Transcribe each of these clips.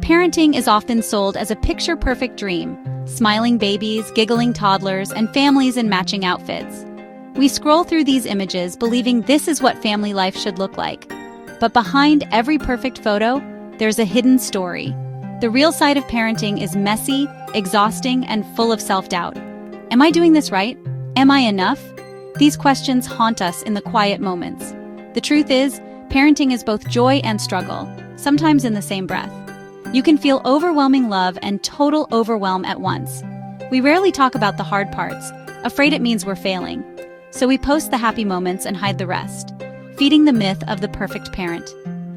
Parenting is often sold as a picture-perfect dream, smiling babies, giggling toddlers, and families in matching outfits. We scroll through these images believing this is what family life should look like. But behind every perfect photo, there's a hidden story. The real side of parenting is messy, exhausting, and full of self-doubt. Am I doing this right? Am I enough? These questions haunt us in the quiet moments. The truth is, parenting is both joy and struggle, sometimes in the same breath. You can feel overwhelming love and total overwhelm at once. We rarely talk about the hard parts, afraid it means we're failing. So we post the happy moments and hide the rest, feeding the myth of the perfect parent.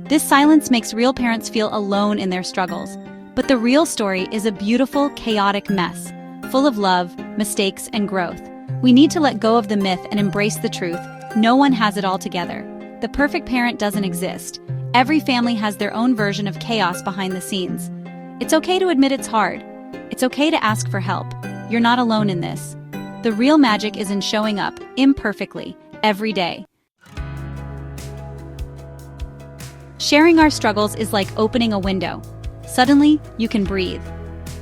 This silence makes real parents feel alone in their struggles. But the real story is a beautiful, chaotic mess, full of love, mistakes, and growth. We need to let go of the myth and embrace the truth. No one has it all together. The perfect parent doesn't exist. Every family has their own version of chaos behind the scenes. It's okay to admit it's hard. It's okay to ask for help. You're not alone in this. The real magic is in showing up, imperfectly, every day. Sharing our struggles is like opening a window. Suddenly, you can breathe.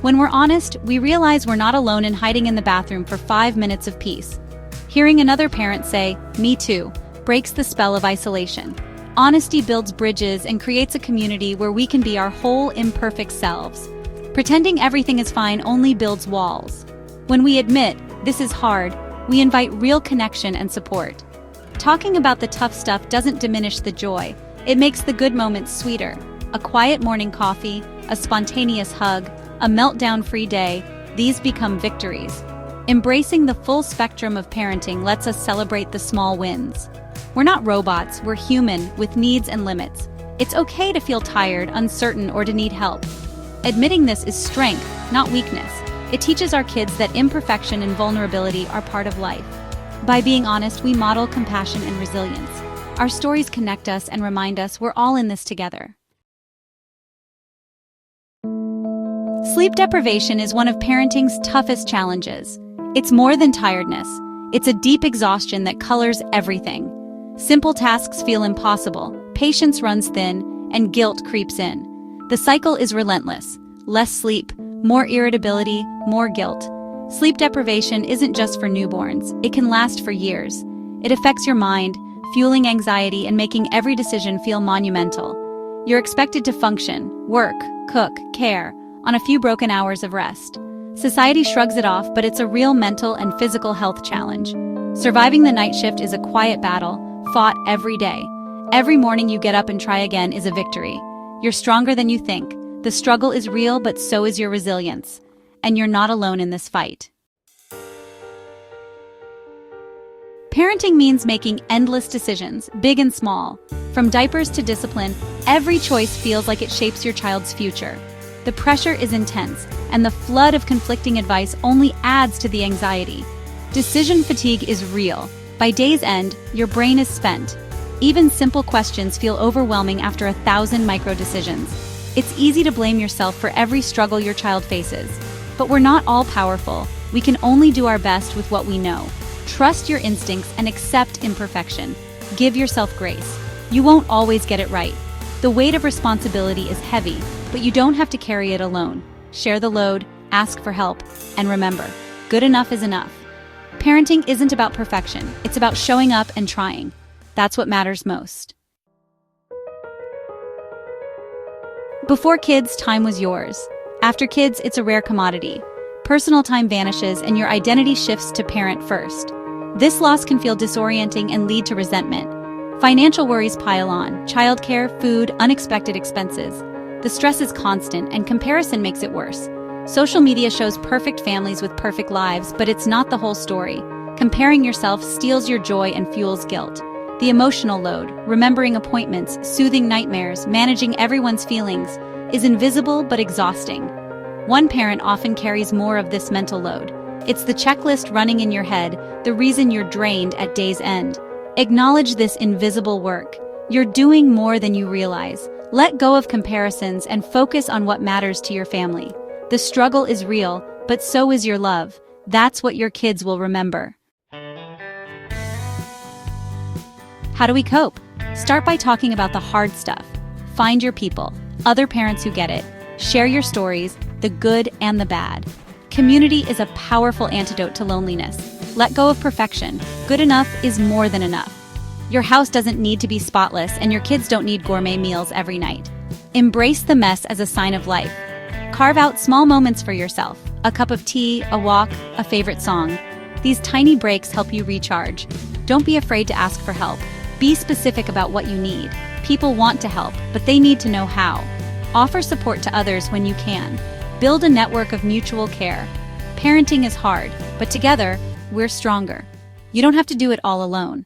When we're honest, we realize we're not alone in hiding in the bathroom for 5 minutes of peace. Hearing another parent say, "Me too," breaks the spell of isolation. Honesty builds bridges and creates a community where we can be our whole imperfect selves. Pretending everything is fine only builds walls. When we admit, "This is hard," we invite real connection and support. Talking about the tough stuff doesn't diminish the joy. It makes the good moments sweeter. A quiet morning coffee, a spontaneous hug, a meltdown-free day, these become victories. Embracing the full spectrum of parenting lets us celebrate the small wins. We're not robots, we're human, with needs and limits. It's okay to feel tired, uncertain, or to need help. Admitting this is strength, not weakness. It teaches our kids that imperfection and vulnerability are part of life. By being honest, we model compassion and resilience. Our stories connect us and remind us we're all in this together. Sleep deprivation is one of parenting's toughest challenges. It's more than tiredness. It's a deep exhaustion that colors everything. Simple tasks feel impossible, patience runs thin, and guilt creeps in. The cycle is relentless. Less sleep, more irritability, more guilt. Sleep deprivation isn't just for newborns. It can last for years. It affects your mind, fueling anxiety and making every decision feel monumental. You're expected to function, work, cook, care, on a few broken hours of rest. Society shrugs it off, but it's a real mental and physical health challenge. Surviving the night shift is a quiet battle, fought every day. Every morning you get up and try again is a victory. You're stronger than you think. The struggle is real, but so is your resilience. And you're not alone in this fight. Parenting means making endless decisions, big and small. From diapers to discipline, every choice feels like it shapes your child's future. The pressure is intense, and the flood of conflicting advice only adds to the anxiety. Decision fatigue is real. By day's end, your brain is spent. Even simple questions feel overwhelming after 1,000 micro-decisions. It's easy to blame yourself for every struggle your child faces. But we're not all powerful. We can only do our best with what we know. Trust your instincts and accept imperfection. Give yourself grace. You won't always get it right. The weight of responsibility is heavy, but you don't have to carry it alone. Share the load, ask for help, and remember, good enough is enough. Parenting isn't about perfection, it's about showing up and trying. That's what matters most. Before kids, time was yours. After kids, it's a rare commodity. Personal time vanishes and your identity shifts to parent first. This loss can feel disorienting and lead to resentment. Financial worries pile on: childcare, food, unexpected expenses. The stress is constant, and comparison makes it worse. Social media shows perfect families with perfect lives, but it's not the whole story. Comparing yourself steals your joy and fuels guilt. The emotional load, remembering appointments, soothing nightmares, managing everyone's feelings, is invisible but exhausting. One parent often carries more of this mental load. It's the checklist running in your head, the reason you're drained at day's end. Acknowledge this invisible work. You're doing more than you realize. Let go of comparisons and focus on what matters to your family. The struggle is real, but so is your love. That's what your kids will remember. How do we cope? Start by talking about the hard stuff. Find your people, other parents who get it. Share your stories, the good and the bad. Community is a powerful antidote to loneliness. Let go of perfection. Good enough is more than enough. Your house doesn't need to be spotless, and your kids don't need gourmet meals every night. Embrace the mess as a sign of life. Carve out small moments for yourself. A cup of tea, a walk, a favorite song. These tiny breaks help you recharge. Don't be afraid to ask for help. Be specific about what you need. People want to help, but they need to know how. Offer support to others when you can. Build a network of mutual care. Parenting is hard, but together, we're stronger. You don't have to do it all alone.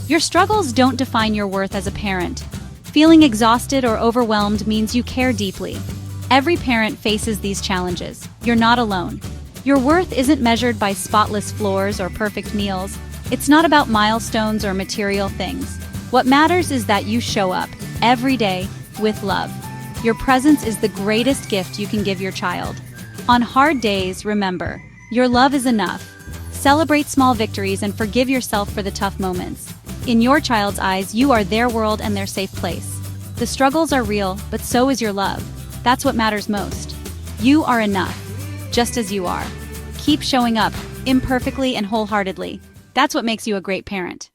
Your struggles don't define your worth as a parent. Feeling exhausted or overwhelmed means you care deeply. Every parent faces these challenges. You're not alone. Your worth isn't measured by spotless floors or perfect meals. It's not about milestones or material things. What matters is that you show up every day with love. Your presence is the greatest gift you can give your child. On hard days, remember, your love is enough. Celebrate small victories and forgive yourself for the tough moments. In your child's eyes, you are their world and their safe place. The struggles are real, but so is your love. That's what matters most. You are enough, just as you are. Keep showing up, imperfectly and wholeheartedly. That's what makes you a great parent.